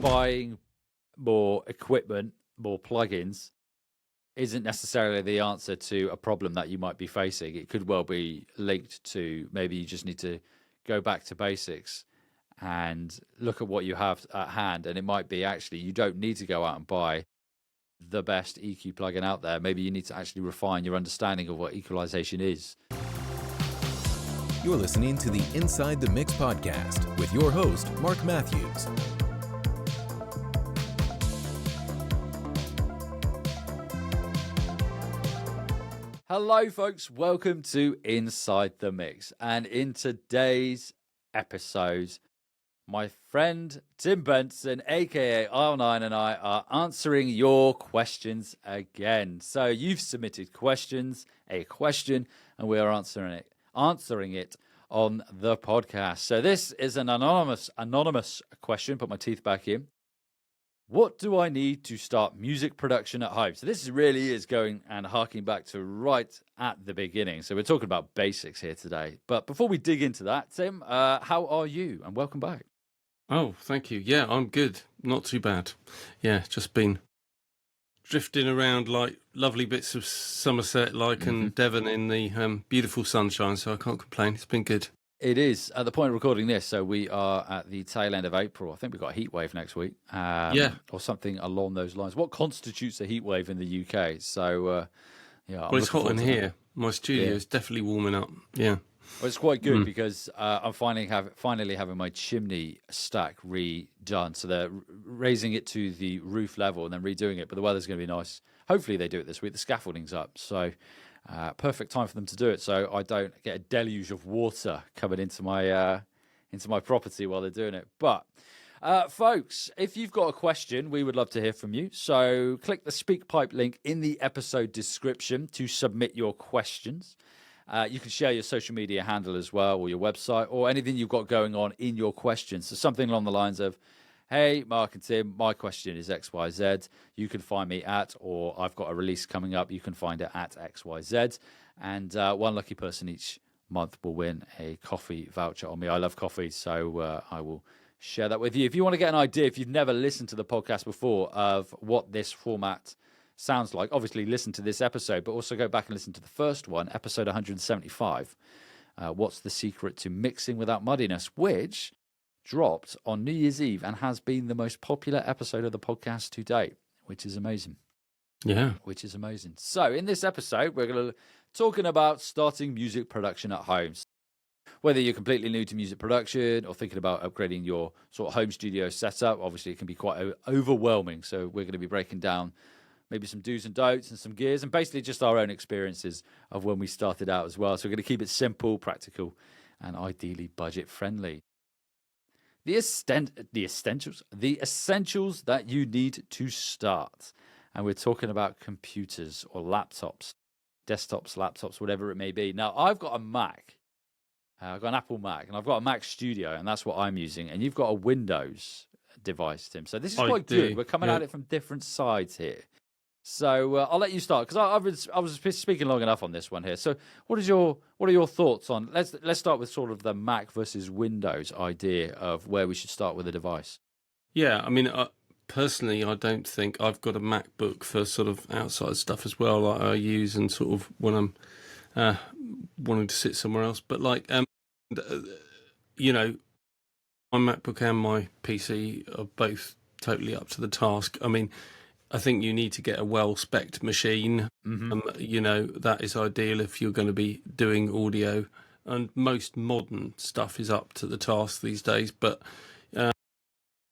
buying more equipment, more plugins, isn't necessarily the answer to a problem that you might be facing. It could well be linked to maybe you just need to go back to basics and look at what you have at hand. And it might be actually you don't need to go out and buy the best EQ plugin out there. Maybe you need to actually refine your understanding of what equalization is. You're listening to the Inside the Mix podcast with your host, Marc Matthews. Hello, folks. Welcome to Inside the Mix. And in today's episode, my friend Tim Benson, aka R9, and I are answering your questions again. So you've submitted a question, and we are answering it on the podcast. So this is an anonymous question. Put my teeth back in. What do I need to start music production at home? So this really is going and harking back to right at the beginning. So we're talking about basics here today. But before we dig into that, Tim, how are you? And welcome back. Oh, thank you. Yeah, I'm good. Not too bad. Yeah, just been drifting around like lovely bits of Somerset, and Devon in the beautiful sunshine, so I can't complain. It's been good. It is at the point of recording this, so we are at the tail end of April. I think we've got a heat wave next week, or something along those lines. What constitutes a heat wave in the UK? So, well, it's hot in here. My studio is definitely warming up. Yeah. Well, it's quite good because I'm finally having my chimney stack redone. So they're raising it to the roof level and then redoing it. But the weather's going to be nice. Hopefully they do it this week. The scaffolding's up, so perfect time for them to do it. So I don't get a deluge of water coming into my property while they're doing it. But folks, if you've got a question, we would love to hear from you. So click the SpeakPipe link in the episode description to submit your questions. You can share your social media handle as well, or your website, or anything you've got going on in your questions. So something along the lines of, hey, Mark and Tim, my question is XYZ. You can find me at, or I've got a release coming up. You can find it at XYZ. And one lucky person each month will win a coffee voucher on me. I love coffee, so I will share that with you. If you want to get an idea, if you've never listened to the podcast before, of what this format sounds like, obviously listen to this episode, but also go back and listen to the first one, episode 175. What's the secret to mixing without muddiness, which dropped on New Year's Eve and has been the most popular episode of the podcast to date, which is amazing. Yeah. Which is amazing. So in this episode, we're going to talking about starting music production at home. Whether you're completely new to music production or thinking about upgrading your sort of home studio setup, obviously it can be quite overwhelming. So we're going to be breaking down maybe some do's and don'ts and some gears, and basically just our own experiences of when we started out as well. So we're going to keep it simple, practical, and ideally budget-friendly. The essentials that you need to start. And we're talking about computers or laptops, desktops, laptops, whatever it may be. Now, I've got a Mac. I've got an Apple Mac, and I've got a Mac Studio, and that's what I'm using. And you've got a Windows device, Tim. So this is quite good. We're coming at it from different sides here. So I'll let you start because I was speaking long enough on this one here. So what are your thoughts on? Let's start with sort of the Mac versus Windows idea of where we should start with a device. Yeah, I mean, personally, I don't think I've got a MacBook for sort of outside stuff as well, like I use and sort of when I'm wanting to sit somewhere else. But like, you know, my MacBook and my PC are both totally up to the task. I mean, I think you need to get a well-spec'd machine. You know, that is ideal if you're going to be doing audio. And most modern stuff is up to the task these days. But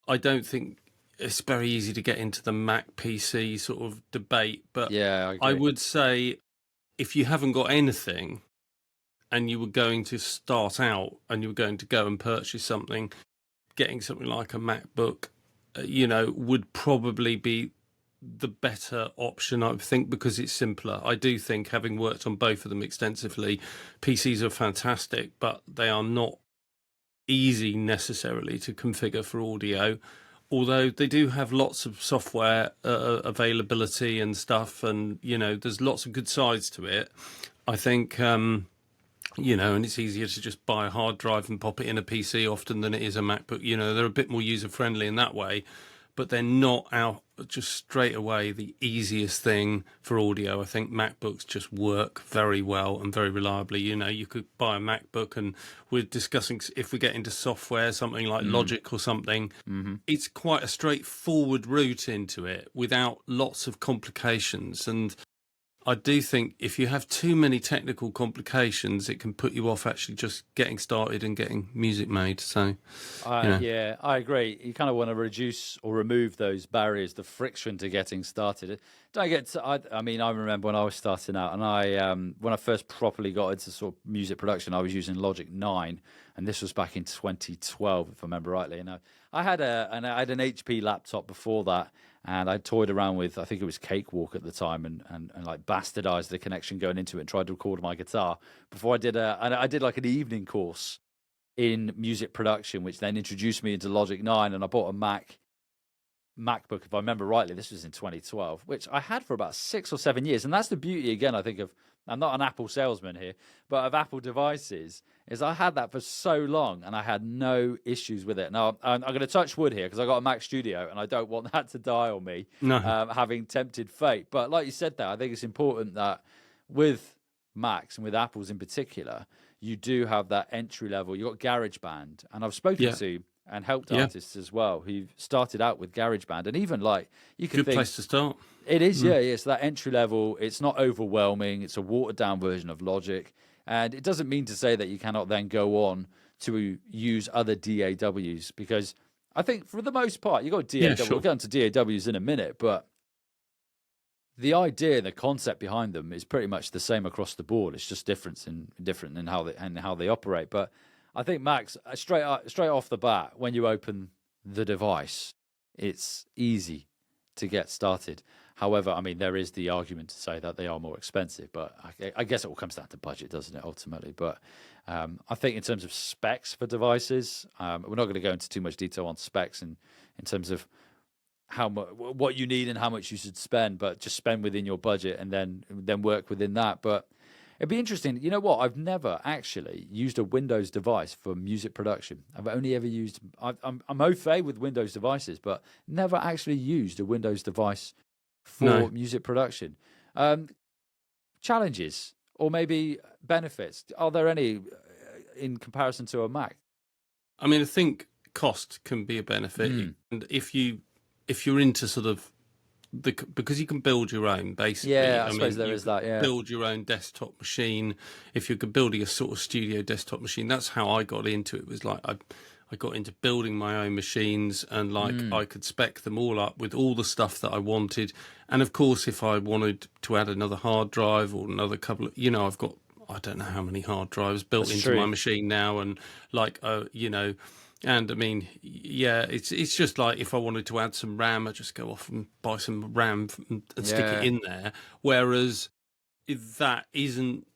I don't think it's very easy to get into the Mac PC sort of debate. But yeah, I would say if you haven't got anything and you were going to start out and you were going to go and purchase something, getting something like a MacBook, you know, would probably be the better option, I think, because it's simpler. I do think, having worked on both of them extensively, PCs are fantastic, but they are not easy necessarily to configure for audio, although they do have lots of software availability and stuff, and, you know, there's lots of good sides to it. I think, you know, and it's easier to just buy a hard drive and pop it in a PC often than it is a MacBook. You know, they're a bit more user-friendly in that way. but they're not out just straight away the easiest thing for audio. I think MacBooks just work very well and very reliably. You know, you could buy a MacBook, and we're discussing if we get into software, something like Logic or something, it's quite a straightforward route into it without lots of complications. And I do think if you have too many technical complications, it can put you off actually just getting started and getting music made. So, yeah, I agree. You kind of want to reduce or remove those barriers, the friction to getting started. Don't get. I mean, I remember when I was starting out, and when I first properly got into sort of music production, I was using Logic 9, and this was back in 2012, if I remember rightly. And I had an HP laptop before that. And I toyed around with, I think it was Cakewalk at the time, and like bastardized the connection going into it and tried to record my guitar before I did I did like an evening course in music production, which then introduced me into Logic 9, and I bought a MacBook, if I remember rightly. This was in 2012, which I had for about 6 or 7 years. And that's the beauty, again, I think, of, I'm not an Apple salesman here, but of Apple devices, is I had that for so long and I had no issues with it. Now, I'm going to touch wood here because I got a Mac Studio and I don't want that to die on me, having tempted fate. But like you said there, I think it's important that with Macs and with Apples in particular, you do have that entry level. You've got GarageBand, and I've spoken to and helped artists as well who started out with GarageBand, and even like you can good place to start. It is, yeah. So that entry level, it's not overwhelming. It's a watered down version of Logic, and it doesn't mean to say that you cannot then go on to use other DAWs, because I think for the most part you got DAW. Yeah, sure. We'll get into DAWs in a minute, but the idea, the concept behind them is pretty much the same across the board. It's just different in how they operate. But I think Macs, straight off the bat, when you open the device, it's easy to get started. However, I mean, there is the argument to say that they are more expensive, but I guess it all comes down to budget, doesn't it, ultimately? But I think in terms of specs for devices, we're not going to go into too much detail on specs in terms of what you need and how much you should spend, but just spend within your budget and then work within that. But it'd be interesting. You know what? I've never actually used a Windows device for music production. I've only ever used. I'm au fait with Windows devices, but never actually used a Windows device for music production. Challenges or maybe benefits? Are there any in comparison to a Mac? I mean, I think cost can be a benefit, and if you're into sort of because you can build your own, basically. Yeah, I suppose there is that. Yeah, build your own desktop machine. If you're building a sort of studio desktop machine, that's how I got into it. It was like I got into building my own machines, and I could spec them all up with all the stuff that I wanted. And of course, if I wanted to add another hard drive or another couple of, I've got, I don't know how many hard drives built into my machine now, and and I mean, yeah, it's just like if I wanted to add some RAM, I just go off and buy some RAM and stick it in there. Whereas that isn't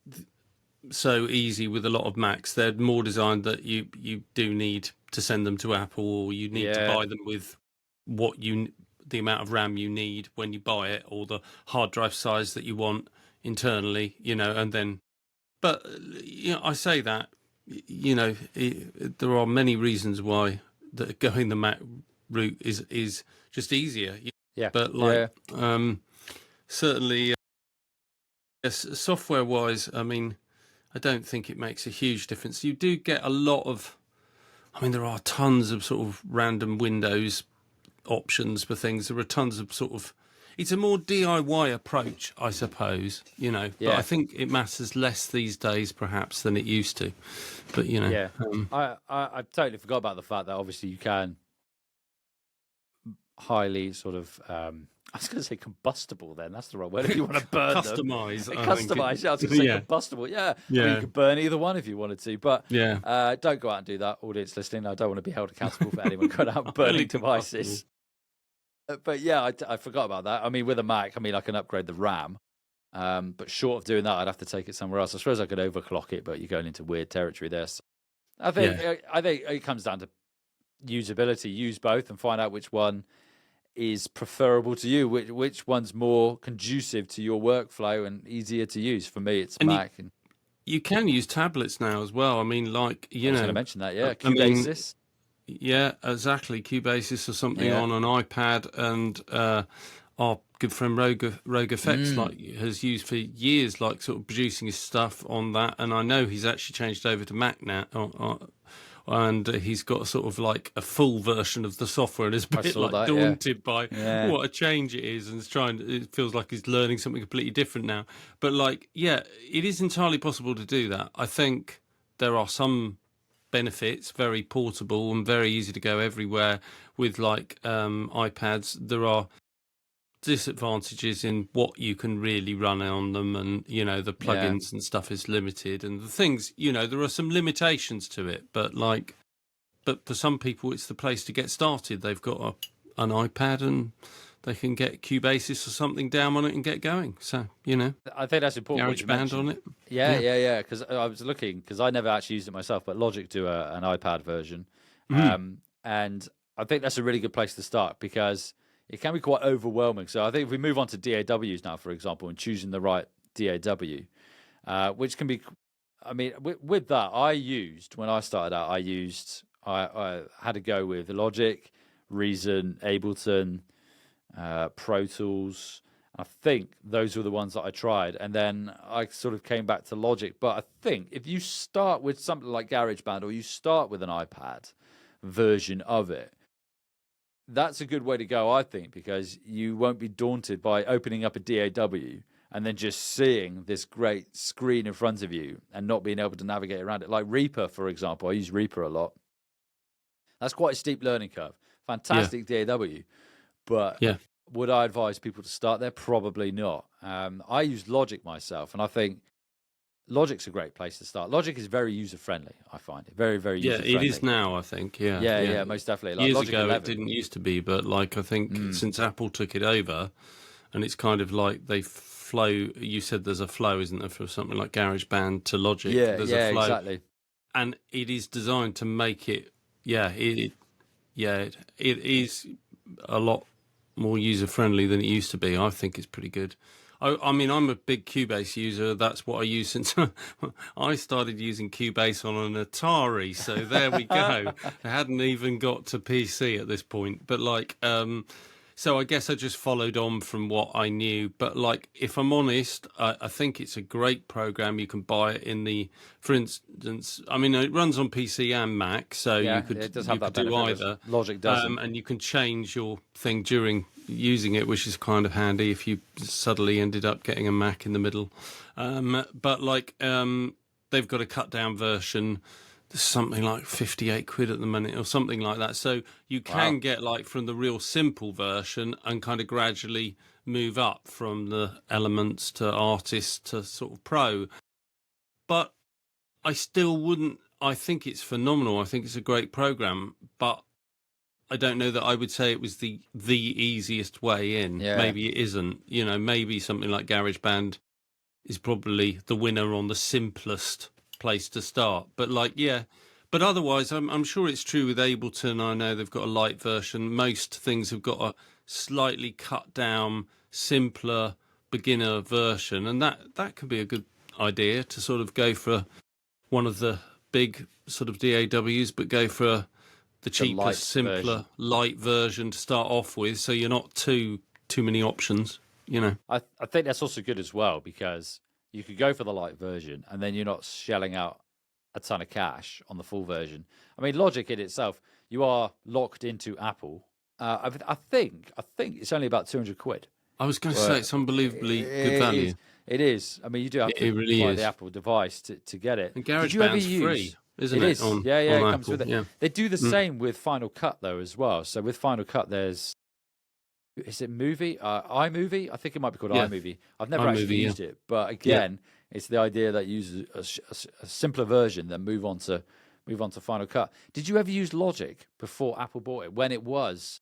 so easy with a lot of Macs. They're more designed that you do need to send them to Apple, or you need to buy them with the amount of RAM you need when you buy it, or the hard drive size that you want internally, and then. But I say that. There are many reasons why that going the Mac route is just easier. Yeah, but certainly, yes, software wise, I mean, I don't think it makes a huge difference. You do get a lot of, there are tons of sort of random Windows options for things. There are tons of sort of. It's a more DIY approach, I suppose, But I think it matters less these days, perhaps, than it used to. But, I totally forgot about the fact that obviously you can highly sort of, I was going to say combustible then. That's the wrong word if you want to burn Customise. them. Customise. I was going to say combustible. Yeah. I mean, you could burn either one if you wanted to. But don't go out and do that, audience listening. I don't want to be held accountable for anyone going out and burning devices. But yeah, I forgot about that. I mean, with a Mac, I can upgrade the RAM. But short of doing that, I'd have to take it somewhere else. I suppose I could overclock it, but you're going into weird territory there. So I think it comes down to usability. Use both and find out which one is preferable to you, which one's more conducive to your workflow and easier to use. For me, it's Mac. You can use tablets now as well. I mean, I was going to mention that, Cubasis. Yeah, exactly. Cubasis or something Yeah. on an iPad, and our good friend Rogue Effects has used for years, like sort of producing his stuff on that. And I know he's actually changed over to Mac now, and he's got sort of like a full version of the software, and is a I bit saw like that. Yeah. daunted by Yeah. what a change it is, and it feels like he's learning something completely different now. But like, yeah, it is entirely possible to do that. I think there are some benefits, very portable and very easy to go everywhere with like iPads. There are disadvantages in what you can really run on them, and the Yeah. plugins and stuff is limited, and the things, there are some limitations to it, but for some people it's the place to get started. They've got an iPad and they can get Cubasis or something down on it and get going. So I think that's important. What you GarageBand on mentioned. it. Yeah. Because I was looking, because I never actually used it myself, but Logic do an iPad version, and I think that's a really good place to start because it can be quite overwhelming. So I think if we move on to DAWs now, for example, and choosing the right DAW, which can be, I mean, with that, when I started out, I had to go with Logic, Reason, Ableton, Pro Tools. I think those were the ones that I tried, and then I sort of came back to Logic. But I think if you start with something like GarageBand, or you start with an iPad version of it, that's a good way to go, I think, because you won't be daunted by opening up a DAW and then just seeing this great screen in front of you and not being able to navigate around it. Like Reaper, for example, I use Reaper a lot. That's quite a steep learning curve. Fantastic DAW, but would I advise people to start there? Probably not. I use Logic myself, and I think Logic's a great place to start. Logic is very user-friendly, I find it. Very, very user-friendly. Yeah, it is now, I think. Yeah, most definitely. Like Years Logic ago, 11. it didn't used to be, but like I think since Apple took it over, and it's kind of like they flow. You said there's a flow, isn't there, for something like GarageBand to Logic? There's a flow, exactly. and it is designed to make it. It is a lot more user-friendly than it used to be. I think it's pretty good. I mean, I'm a big Cubase user. That's what I use since I started using Cubase on an Atari. So there we go. I hadn't even got to PC at this point. But like, so I guess I just followed on from what I knew. But like, if I'm honest, I think it's a great program. You can buy it for instance, I mean, it runs on PC and Mac, so it does have that do benefit. either. Logic doesn't. And you can change your thing during using it, which is kind of handy if you suddenly ended up getting a Mac in the middle. But like, they've got a cut down version. There's something like 58 quid at the minute or something like that. So you can get like from the real simple version and kind of gradually move up from the Elements to Artist to sort of Pro. But I still wouldn't, I think it's phenomenal. I think it's a great program, but I don't know that I would say it was the easiest way in. Yeah. Maybe it isn't. Maybe something like GarageBand is probably the winner on the simplest place to start. But but otherwise I'm sure it's true with Ableton. I know they've got a light version. Most things have got a slightly cut down, simpler beginner version, and that could be a good idea to sort of go for one of the big sort of DAWs, but go for the cheaper, simpler, light version to start off with, so you're not too many options. I think that's also good as well, because you could go for the light version and then you're not shelling out a ton of cash on the full version. I mean, Logic in itself, you are locked into Apple. I think it's only about 200 quid. I was going to say it's unbelievably good value. It is. I mean, you do have to buy the Apple device to get it. And GarageBand's free, isn't it? It is. On it comes Apple. with it. Yeah. They do the same with Final Cut though as well. So with Final Cut, is it Movie? iMovie? I think it might be called iMovie. I've never actually used it, but again, it's the idea that you use a simpler version, then move on to Final Cut. Did you ever use Logic before Apple bought it? When it was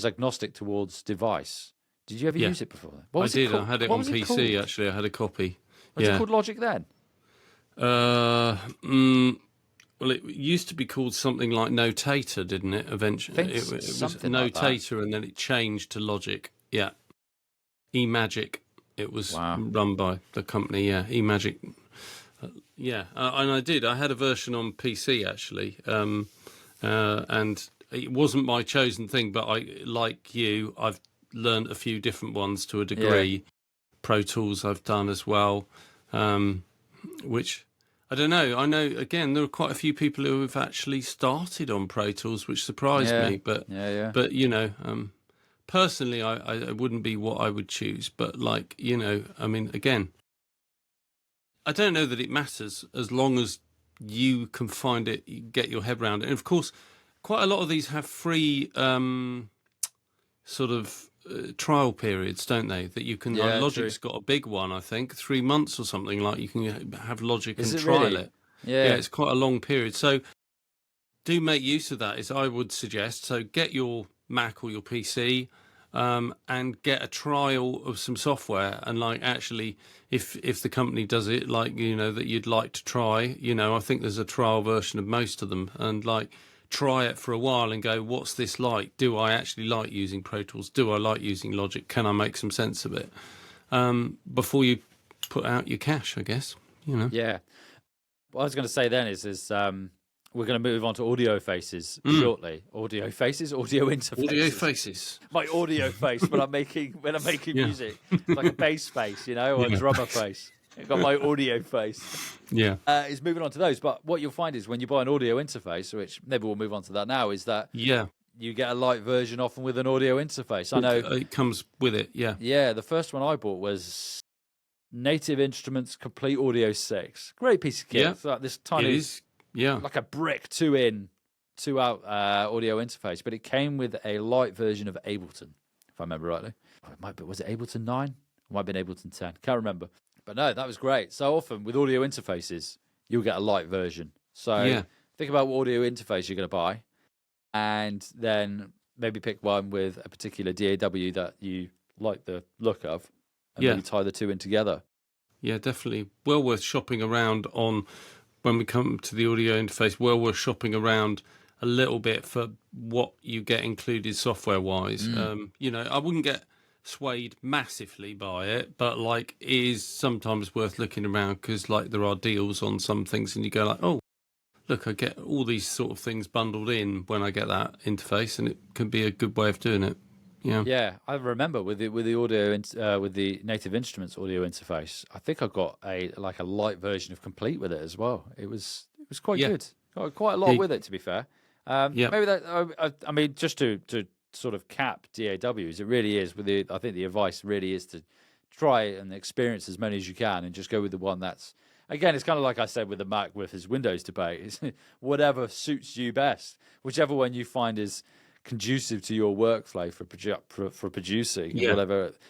agnostic towards device. Did you ever use it before? I did. I had it on PC actually. I had a copy. Was it called Logic then? Well, it used to be called something like Notator, didn't it? Eventually, it was Notator, and then it changed to Logic. Yeah, eMagic. It was run by the company. Yeah, eMagic. And I did. I had a version on PC actually. and it wasn't my chosen thing. But I've learned a few different ones to a degree. Pro Tools I've done as well, which I don't know. I know, again, there are quite a few people who have actually started on Pro Tools, which surprised me. But personally, I wouldn't be what I would choose. But again, I don't know that it matters as long as you can find it, you get your head around it. And of course, quite a lot of these have free trial periods, don't they? That you can. Logic's got a big one, I think, 3 months or something. Like you can have Logic and trial it. Yeah, it's quite a long period. So do make use of that, as I would suggest. So get your Mac or your PC. And get a trial of some software, and actually, if the company does it, that you'd like to try, I think there's a trial version of most of them, and try it for a while and go, what's this like? Do I actually like using Pro Tools? Do I like using Logic? Can I make some sense of it? Before you put out your cash, I guess. Yeah. What I was going to say then is we're going to move on to audio faces shortly. Audio faces, audio interfaces. Audio faces. My audio face when I'm making music, like a bass face, or a drummer face. I've got my audio face. Yeah. Is moving on to those. But what you'll find is when you buy an audio interface, which maybe we'll move on to that now, is that you get a light version often with an audio interface. I know it comes with it. Yeah. Yeah. The first one I bought was Native Instruments Complete Audio 6. Great piece of kit. Yeah. It's like this tiny. It is. Yeah, like a brick 2-in, 2-out audio interface, but it came with a light version of Ableton, if I remember rightly. Was it Ableton 9? It might have been Ableton 10. Can't remember. But no, that was great. So often with audio interfaces, you'll get a light version. So think about what audio interface you're going to buy, and then maybe pick one with a particular DAW that you like the look of, and maybe tie the two in together. Yeah, definitely. Well worth shopping around on. When we come to the audio interface, we're shopping around a little bit for what you get included software-wise. I wouldn't get swayed massively by it, but it is sometimes worth looking around because there are deals on some things, and you go oh, look, I get all these sort of things bundled in when I get that interface, and it can be a good way of doing it. Yeah, I remember with the audio with the Native Instruments audio interface, I think I got a light version of Complete with it as well. It was quite good. Got quite a lot with it, to be fair. Maybe that I mean, just to sort of cap DAWs, it really is. I think the advice really is to try and experience as many as you can, and just go with the one that's. Again, it's kind of like I said with the Mac with his Windows debate. It's whatever suits you best, whichever one you find is conducive to your workflow for producing,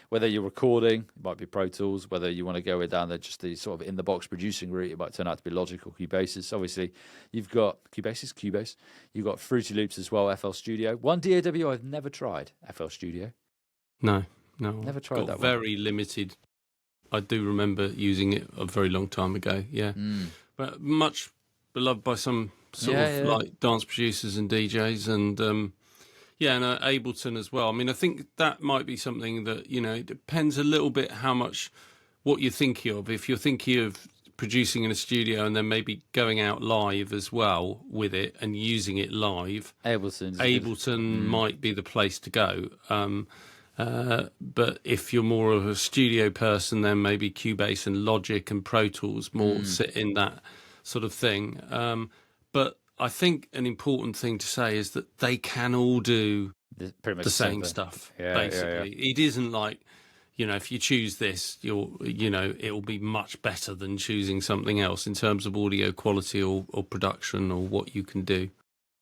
whether you're recording, it might be Pro Tools, whether you want to go down the sort of in the box producing route, it might turn out to be Logic or Cubase. Obviously, you've got Cubase, you've got Fruity Loops as well, FL Studio. One DAW I've never tried, FL Studio. No, never tried that one. Very limited. I do remember using it a very long time ago. Yeah, but much beloved by some sort of dance producers and DJs, and and Ableton as well. I mean, I think that might be something that, it depends a little bit what you're thinking of. If you're thinking of producing in a studio and then maybe going out live as well with it and using it live, Ableton might be the place to go. But if you're more of a studio person, then maybe Cubase and Logic and Pro Tools more sit in that sort of thing. But I think an important thing to say is that they can all do pretty much the same stuff, basically. It isn't like, if you choose this, it'll be much better than choosing something else in terms of audio quality or production or what you can do.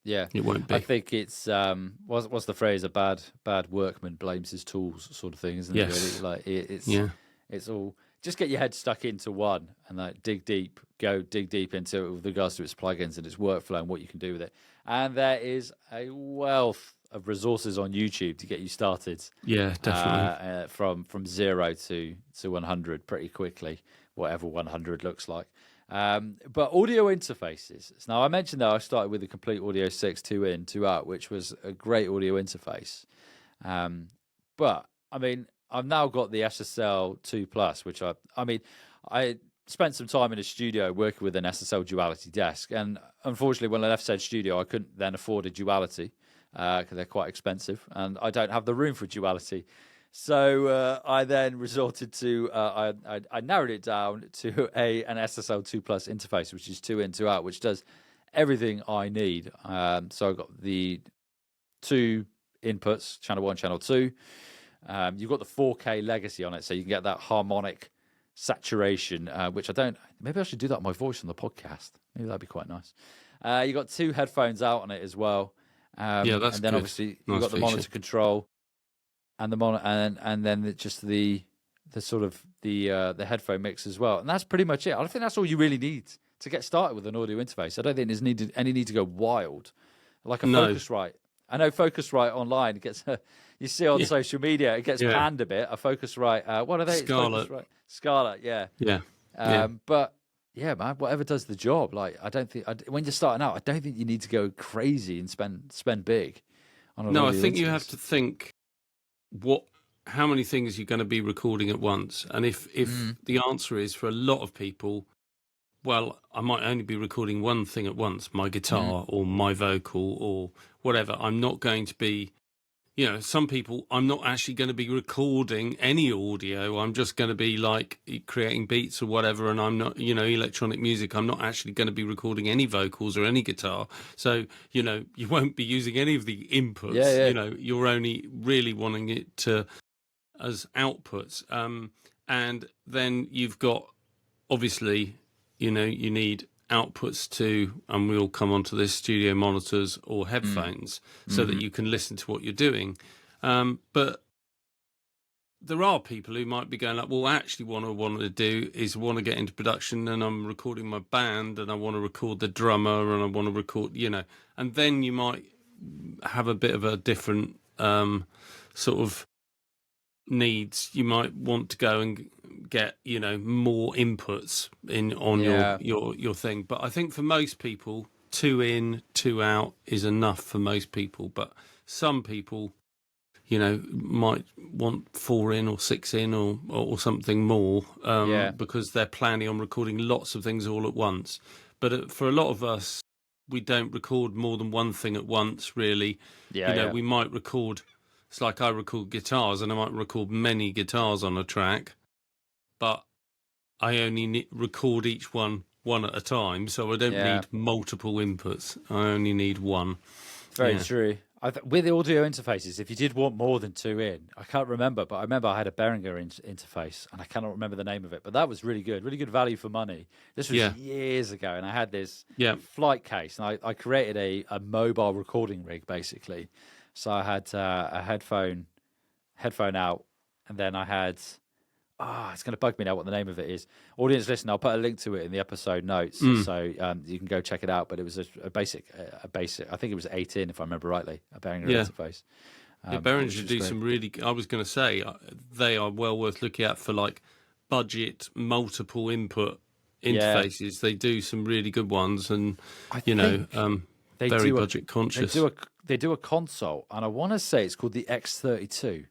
Yeah, it won't be. I think it's what's the phrase? A bad workman blames his tools, sort of thing, isn't it? Really? It's all. Just get your head stuck into one and dig deep into it with regards to its plugins and its workflow and what you can do with it. And there is a wealth of resources on YouTube to get you started. Yeah, definitely. From 0 to 100 pretty quickly, whatever 100 looks like. But audio interfaces. Now, I mentioned that I started with the Complete Audio 6 2-in, 2-out, which was a great audio interface. But, I mean, I've now got the SSL 2 Plus, which I spent some time in a studio working with an SSL duality desk, and unfortunately, when I left said studio, I couldn't then afford a duality because they're quite expensive, and I don't have the room for duality. So I then resorted to I narrowed it down to an SSL 2 Plus interface, which is 2 in, 2 out, which does everything I need. So I've got the 2 inputs, channel 1, channel 2. You've got the 4K legacy on it, so you can get that harmonic saturation, which I don't. Maybe I should do that on my voice on the podcast. Maybe that'd be quite nice. You got 2 headphones out on it as well. Yeah, that's and then good. Obviously Nice you've got the feature. monitor control and the and then just the sort of the headphone mix as well. And that's pretty much it. I think that's all you really need to get started with an audio interface. I don't think there's any need to go wild, like a Focusrite. I know Focusrite online gets you see on social media, it gets panned a bit. A Focusrite, what are they? Scarlett. Scarlett, yeah. But yeah, man, whatever does the job. Like, I don't think when you're starting out, I don't think you need to go crazy and spend big on an audio I think interface. you have to think how many things you're going to be recording at once, and if the answer is for a lot of people, well, I might only be recording one thing at once, my guitar or my vocal or whatever. I'm not going to be, some people, I'm not actually going to be recording any audio. I'm just going to be like creating beats or whatever. And I'm not, electronic music. I'm not actually going to be recording any vocals or any guitar. So, you won't be using any of the inputs. Yeah. You're only really wanting it as outputs. And then you've got, obviously, you need outputs to, and we'll come on to this, studio monitors or headphones so that you can listen to what you're doing. But there are people who might be going like, well, actually what I want to do is want to get into production and I'm recording my band and I want to record the drummer and I want to record, and then you might have a bit of a different sort of needs. You might want to go and get more inputs on your thing, but I think for most people 2 in, 2 out is enough for most people. But some people might want 4 in or 6 in or something more because they're planning on recording lots of things all at once. But for a lot of us, we don't record more than one thing at once, really. We might record, it's like I record guitars and I might record many guitars on a track, but I only record each one at a time, so I don't need multiple inputs. I only need one. Very true. With audio interfaces, if you did want more than 2 in, I can't remember, but I remember I had a Behringer interface, and I cannot remember the name of it, but that was really good value for money. This was years ago, and I had this flight case, and I created a mobile recording rig, basically. So I had a headphone out, and then I had... it's going to bug me now what the name of it is. Audience, listen, I'll put a link to it in the episode notes, so you can go check it out. But it was a basic. I think it was 8 in, if I remember rightly, a Behringer interface. Behringer do some really. I was going to say they are well worth looking at for like budget multiple input interfaces. They do some really good ones, and very budget conscious. They do a console, and I want to say it's called the X32.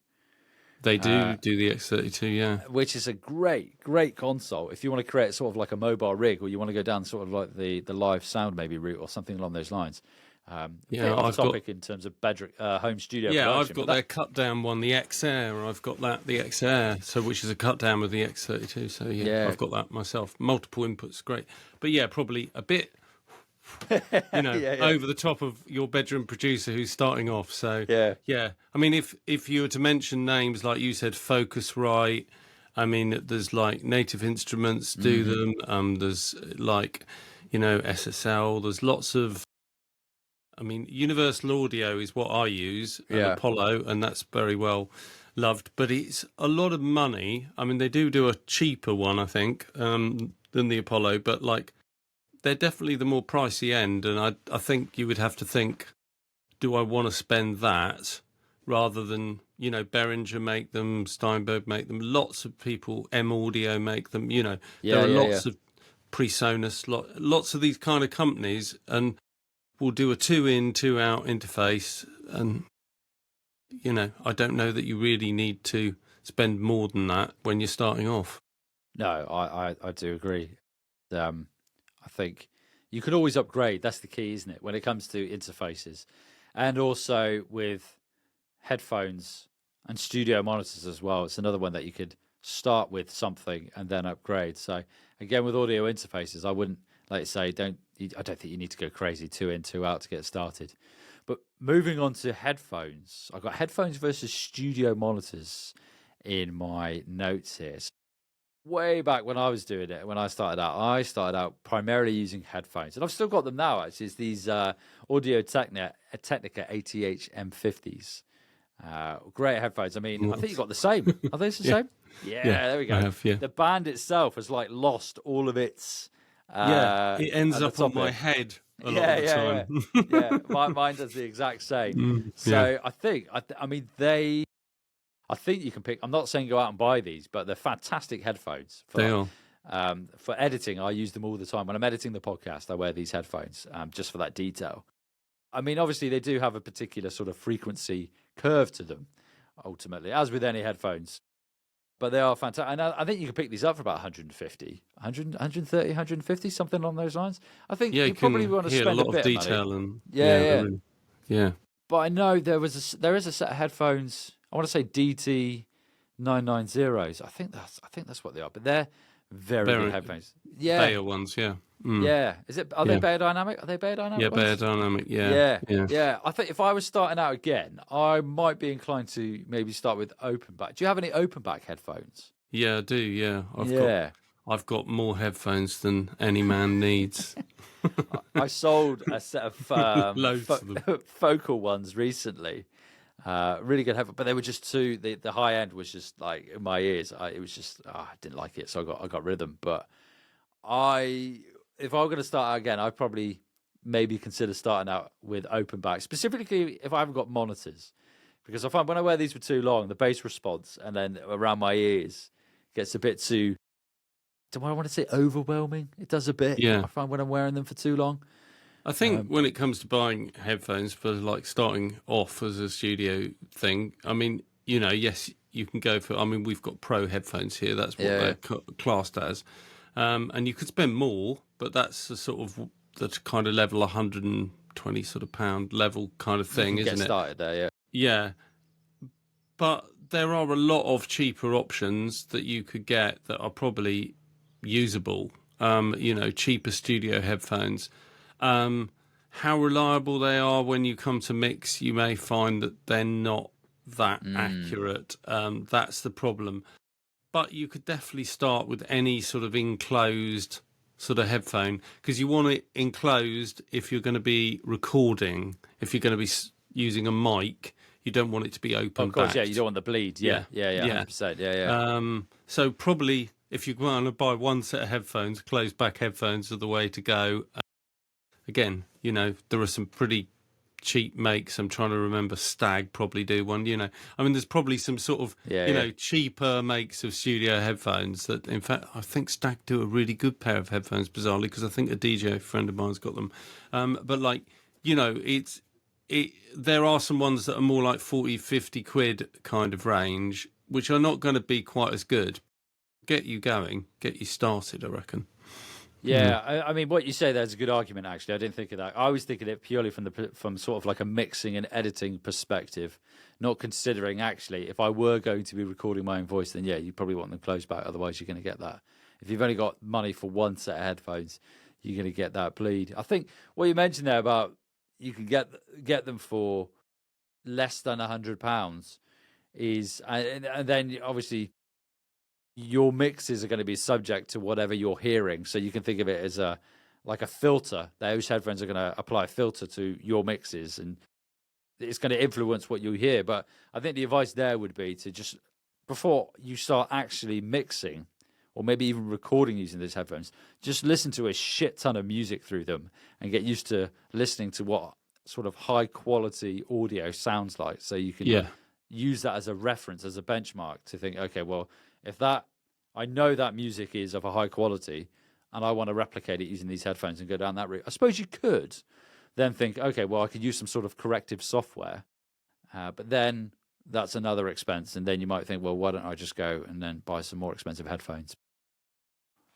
They do the X32, yeah. Which is a great console if you want to create sort of like a mobile rig, or you want to go down sort of like the live sound maybe route or something along those lines. Off topic in terms of home studio production. I've got their cut down one, the X Air. I've got the X Air, which is a cut down with the X32. So I've got that myself. Multiple inputs, great. But probably a bit over the top of your bedroom producer who's starting off. So I mean, if you were to mention names like you said, Focusrite, I mean, there's like Native Instruments do them. There's like SSL. There's lots of. I mean, Universal Audio is what I use, Apollo, and that's very well loved. But it's a lot of money. I mean, they do a cheaper one, I think, than the Apollo, but like. They're definitely the more pricey end, and I think you would have to think, do I want to spend that rather than, Behringer make them, Steinberg make them, lots of people, M Audio make them, there are lots of PreSonus, lots of these kind of companies, and will do a 2 in, 2 out interface, and, I don't know that you really need to spend more than that when you're starting off. No, I do agree. I think you can always upgrade. That's the key, isn't it? When it comes to interfaces, and also with headphones and studio monitors as well. It's another one that you could start with something and then upgrade. So again, with audio interfaces, I wouldn't like you say I don't think you need to go crazy 2 in, 2 out to get started. But moving on to headphones, I've got headphones versus studio monitors in my notes here. So way back when I was doing it, when I started out primarily using headphones, and I've still got them now. Actually, it's these Audio Technica ATH M50s. Great headphones. I mean, I think you got the same. Are those the same? Yeah, there we go. I have, yeah. The band itself has like lost all of its. It ends at the up on top my bit. head a lot of the time. Yeah. Mine does the exact same. So I think, I mean, I think you can pick. I'm not saying go out and buy these, but they're fantastic headphones. They are. For editing, I use them all the time. When I'm editing the podcast, I wear these headphones just for that detail. I mean, obviously, they do have a particular sort of frequency curve to them, ultimately, as with any headphones. But they are fantastic. And I think you can pick these up for about 150, 130, 150, something along those lines. I think you probably want to hear spend a lot bit of detail money. and Yeah. But I know there is a set of headphones. I want to say DT 990s. I think that's what they are. But they're very good headphones. Yeah, Bayer ones. Yeah. Yeah. Are they Bayer Dynamic? Are they Bayer Dynamic? Yeah, ones? Bayer Dynamic. Yeah. I think if I was starting out again, I might be inclined to maybe start with open back. Do you have any open back headphones? Yeah, I do. Yeah, I've got more headphones than any man needs. I sold a set of Loads of them. focal ones recently. Really good headphones, but they were just too. The high end was just like in my ears. It was just I didn't like it, so I got rid of them. But if I were going to start out again, I'd probably maybe consider starting out with open back, specifically if I haven't got monitors, because I find when I wear these for too long, the bass response and then around my ears gets a bit too. Do I want to say overwhelming? It does a bit. Yeah. I find when I'm wearing them for too long. I think when it comes to buying headphones for like starting off as a studio thing, I mean, yes, you can go for. I mean, we've got pro headphones here. That's what they're classed as, and you could spend more, but that's the kind of level 120 sort of pound level kind of thing, isn't it? Get started there, yeah. Yeah, but there are a lot of cheaper options that you could get that are probably usable. Cheaper studio headphones. How reliable they are when you come to mix, you may find that they're not that accurate. That's the problem. But you could definitely start with any sort of enclosed sort of headphone, because you want it enclosed if you're going to be recording. If you're going to be using a mic, you don't want it to be open. Of course, you don't want the bleed. Yeah, 100%. Yeah. So probably if you're going to buy one set of headphones, closed back headphones are the way to go. Again, there are some pretty cheap makes. I'm trying to remember. Stag probably do one. I mean, there's probably some sort of cheaper makes of studio headphones that, in fact, I think Stag do a really good pair of headphones, bizarrely, because I think a DJ friend of mine's got them. But there are some ones that are more like 40, 50 quid kind of range, which are not going to be quite as good. Get you going, get you started, I reckon. Yeah, I mean, what you say there's a good argument. Actually, I didn't think of that. I was thinking it purely from sort of like a mixing and editing perspective, not considering actually if I were going to be recording my own voice, then you probably want them closed back. Otherwise, you're going to get that. If you've only got money for one set of headphones, you're going to get that bleed. I think what you mentioned there about you can get them for less than £100 is, and then obviously, your mixes are going to be subject to whatever you're hearing. So you can think of it as like a filter. Those headphones are going to apply a filter to your mixes, and it's going to influence what you hear. But I think the advice there would be to just, before you start actually mixing, or maybe even recording using those headphones, just listen to a shit ton of music through them and get used to listening to what sort of high quality audio sounds like. So you can use that as a reference, as a benchmark to think, okay, well, if I know that music is of a high quality and I want to replicate it using these headphones and go down that route, I suppose you could then think, okay, well, I could use some sort of corrective software, but then that's another expense. And then you might think, well, why don't I just go and then buy some more expensive headphones?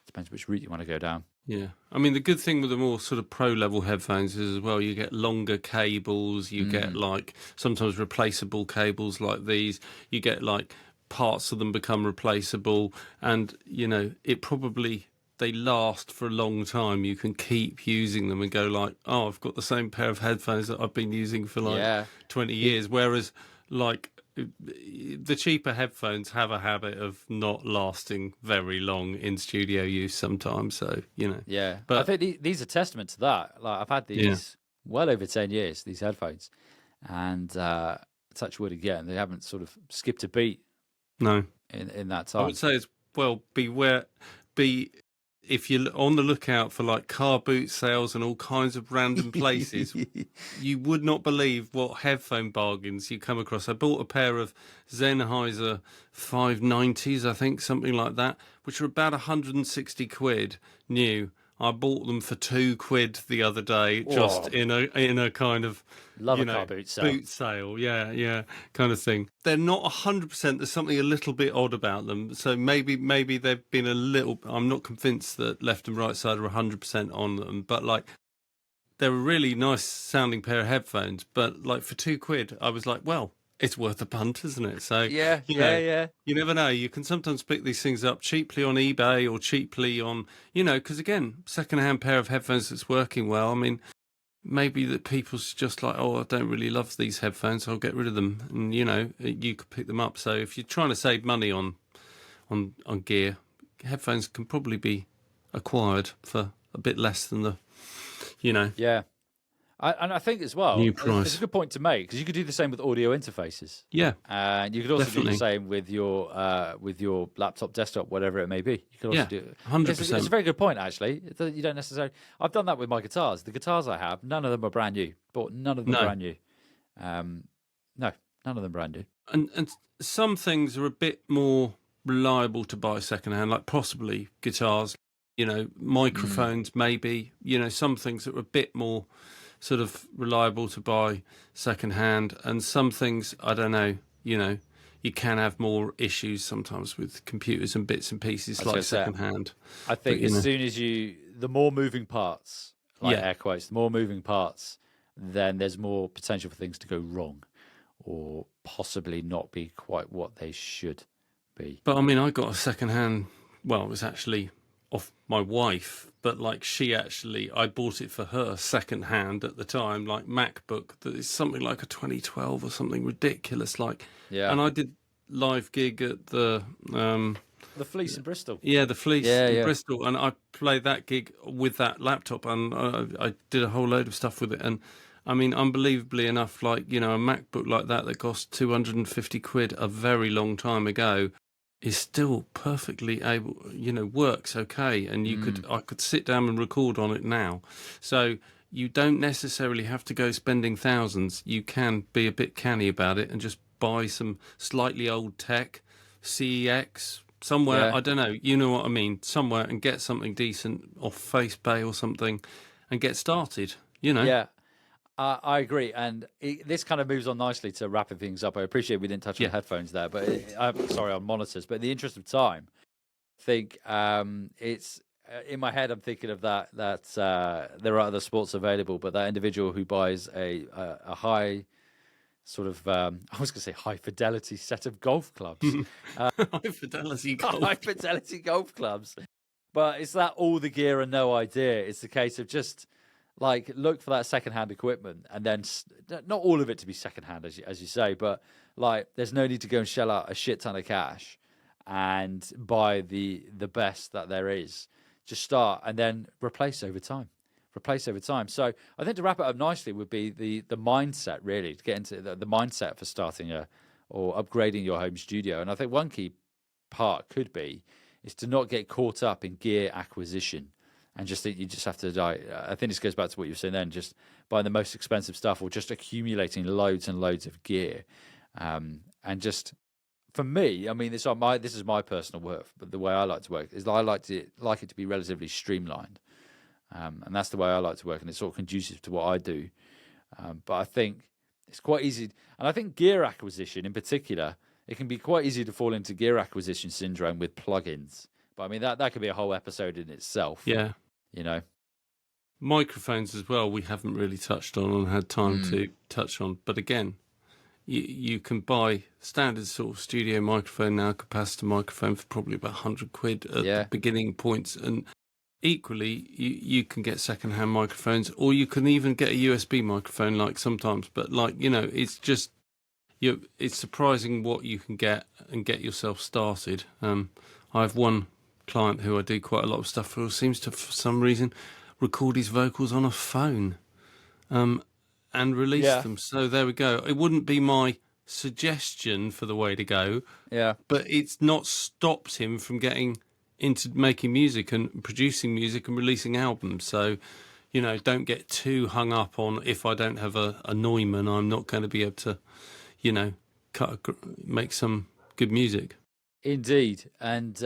depends which route you want to go down. Yeah. I mean, the good thing with the more sort of pro level headphones is as well, you get longer cables, you get like sometimes replaceable cables like these, you get like parts of them become replaceable, and it probably they last for a long time. You can keep using them and go like, oh, I've got the same pair of headphones that I've been using for like 20 years. Whereas like the cheaper headphones have a habit of not lasting very long in studio use sometimes. So, Yeah. But I think these are testament to that. Like I've had these well over 10 years, these headphones, and touch wood again, they haven't sort of skipped a beat no, in that I time. would say as well, if you're on the lookout for like car boot sales and all kinds of random places, you would not believe what headphone bargains you come across. I bought a pair of Sennheiser 590s, I think, something like that, which are about 160 quid new. I bought them for £2 the other day, just in a kind of Love a car boot sale. Boot sale, yeah, kind of thing. They're not 100%. There's something a little bit odd about them. So maybe they've been a little. I'm not convinced that left and right side are 100% on them, but like they're a really nice sounding pair of headphones. But like for £2, I was like, well, it's worth a punt, isn't it? So Yeah. You never know. You can sometimes pick these things up cheaply on eBay or cheaply on, because again, second-hand pair of headphones that's working well. I mean, maybe that people's just like, oh, I don't really love these headphones, so I'll get rid of them. And, you could pick them up. So if you're trying to save money on gear, headphones can probably be acquired for a bit less than the, Yeah. And I think as well, new price. it's a good point to make, because you could do the same with audio interfaces. Yeah. And you could also Definitely. do the same with your laptop, desktop, whatever it may be. You could also do it. 100%. It's a very good point, actually. You don't necessarily. I've done that with my guitars. The guitars I have, none of them are brand new. Bought none of them brand new. No, none of them brand new. And some things are a bit more reliable to buy secondhand, like possibly guitars, microphones, maybe, some things that are a bit more sort of reliable to buy secondhand, and some things, I don't know, you can have more issues sometimes with computers and bits and pieces like secondhand. I think as soon as the more moving parts, air quotes, the more moving parts, then there's more potential for things to go wrong or possibly not be quite what they should be. But I mean, I got a secondhand, well, it was actually off my wife, but like I bought it for her secondhand at the time, like MacBook, that is something like a 2012 or something ridiculous, like. Yeah. And I did live gig at the Fleece in Bristol. Yeah, the Fleece in Bristol, and I played that gig with that laptop, and I did a whole load of stuff with it. And I mean, unbelievably enough, like a MacBook like that cost 250 quid a very long time ago is still perfectly able, works okay, and I could sit down and record on it now. So you don't necessarily have to go spending thousands. You can be a bit canny about it and just buy some slightly old tech, CEX, somewhere, I don't know, you know what I mean, somewhere, and get something decent off FacePay or something and get started, Yeah. I agree, and this kind of moves on nicely to wrapping things up. I appreciate we didn't touch on headphones there, but on monitors. But in the interest of time, I think it's in my head. I'm thinking of that there are other sports available, but that individual who buys a high sort of I was going to say high fidelity set of golf clubs, high fidelity golf clubs. But it's that all the gear and no idea. It's the case of just. Like, look for that secondhand equipment, and then not all of it to be secondhand, as you say, but like, there's no need to go and shell out a shit ton of cash and buy the best that there is. Just start and then replace over time. So I think to wrap it up nicely would be the mindset, really, to get into the mindset for starting or upgrading your home studio. And I think one key part could be is to not get caught up in gear acquisition. And just think you just have to die. I think this goes back to what you were saying then, just buying the most expensive stuff or just accumulating loads and loads of gear. And just, for me, I mean, this is my personal work, but the way I like to work is I like it to be relatively streamlined. And that's the way I like to work, and it's sort of conducive to what I do. But I think it's quite easy. And I think gear acquisition in particular, it can be quite easy to fall into gear acquisition syndrome with plugins. But I mean, that could be a whole episode in itself. Yeah. You know, Microphones as well, we haven't really touched on and had time to touch on. But again, you can buy standard sort of studio microphone now, capacitor microphone for probably about 100 quid at the beginning points. And equally, you can get secondhand microphones, or you can even get a USB microphone like sometimes. But like, you know, it's just, it's surprising what you can get and get yourself started. I have one client who I do quite a lot of stuff for, who seems to, for some reason, record his vocals on a phone and release them. So there we go. It wouldn't be my suggestion for the way to go. Yeah. But it's not stopped him from getting into making music and producing music and releasing albums. So, you know, don't get too hung up on, if I don't have a Neumann, I'm not going to be able to, you know, make some good music. Indeed, and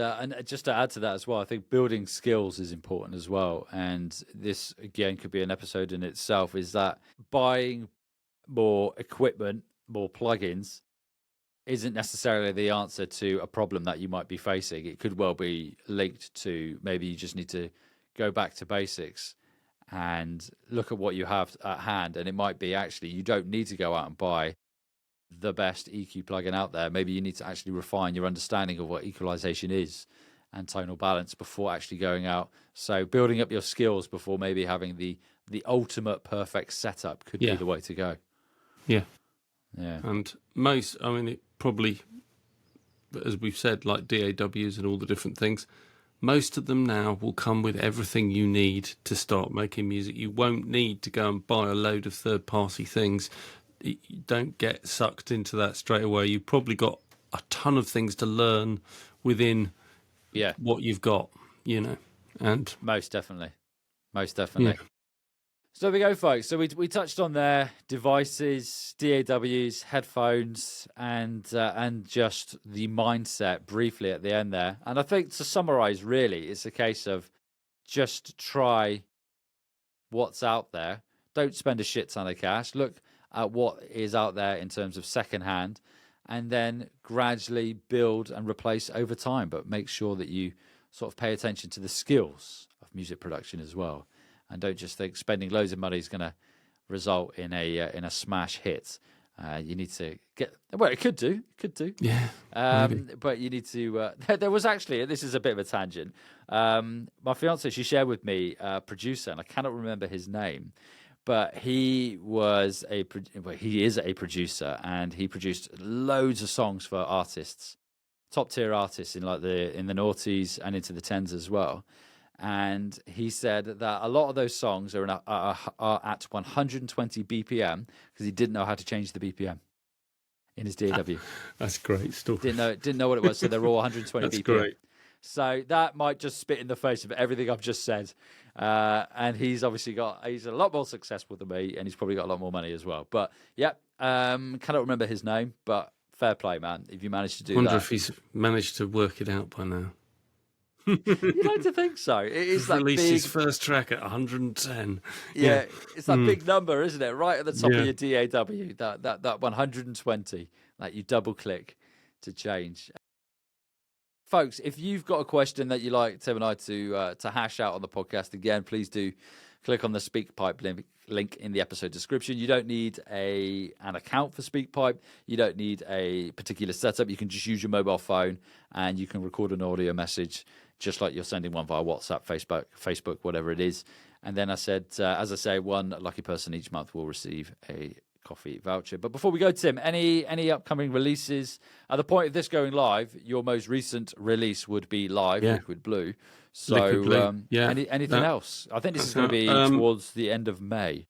just to add to that as well, I think building skills is important as well. And this again could be an episode in itself. Is that buying more equipment, more plugins, isn't necessarily the answer to a problem that you might be facing. It could well be linked to maybe you just need to go back to basics and look at what you have at hand. And it might be actually you don't need to go out and buy the best EQ plugin out there. Maybe you need to actually refine your understanding of what equalization is and tonal balance before actually going out. So building up your skills before maybe having the ultimate perfect setup could be the way to go. Yeah. Yeah. And most, I mean, it probably, as we've said, like DAWs and all the different things, most of them now will come with everything you need to start making music. You won't need to go and buy a load of third-party things. You don't get sucked into that straight away. You've probably got a ton of things to learn within what you've got, you know. And most definitely. Yeah. So there we go, folks. So we touched on their devices, DAWs, headphones, and just the mindset briefly at the end there. And I think to summarize, really, it's a case of just try what's out there. Don't spend a shit ton of cash. Look at what is out there in terms of secondhand, and then gradually build and replace over time. But make sure that you sort of pay attention to the skills of music production as well, and don't just think spending loads of money is going to result in a smash hit. You need to get it could do, yeah. But you need to. There was actually, this is a bit of a tangent. My fiance, she shared with me a producer, and I cannot remember his name. But he is a producer, and he produced loads of songs for artists, top tier artists in the noughties and into the tens as well. And he said that a lot of those songs are at 120 BPM because he didn't know how to change the BPM in his DAW. That's great stuff. Didn't know what it was, so they're all 120 That's BPM. Great. So that might just spit in the face of everything I've just said. And he's obviously he's a lot more successful than me, and he's probably got a lot more money as well. But cannot remember his name, but fair play, man, if you managed to do that. I wonder if he's managed to work it out by now. You'd like to think so. It is that released big... his first track at 110. Yeah, it's that big number, isn't it? Right at the top of your DAW, that 120, like you double click to change. Folks, if you've got a question that you'd like Tim and I to hash out on the podcast, again, please do click on the SpeakPipe link in the episode description. You don't need an account for SpeakPipe. You don't need a particular setup. You can just use your mobile phone and you can record an audio message just like you're sending one via WhatsApp, Facebook, whatever it is. And then I said, as I say, one lucky person each month will receive a coffee voucher. But before we go, Tim, any upcoming releases? At the point of this going live, your most recent release would be live, Liquid Blue. So anything else? I think this is going to be towards the end of May.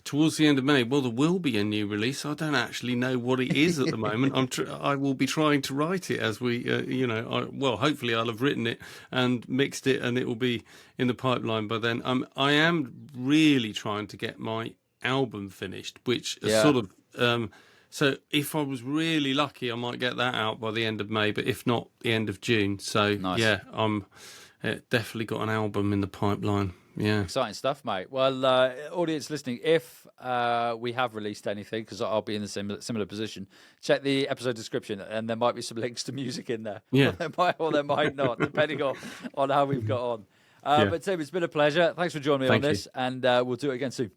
Towards the end of May. Well, there will be a new release. I don't actually know what it is at the moment. I will be trying to write it as we, hopefully I'll have written it and mixed it, and it will be in the pipeline by then. I am really trying to get my album finished, which is sort of so if I was really lucky I might get that out by the end of May, but if not, the end of June. So nice. I'm definitely got an album in the pipeline. Yeah. Exciting stuff, mate. Well, audience listening, if we have released anything, because I'll be in the similar position, check the episode description, and there might be some links to music in there. Yeah. or there might not, depending on how we've got on. Yeah. But Tim, it's been a pleasure. Thanks for joining me on Thank you. this, and we'll do it again soon.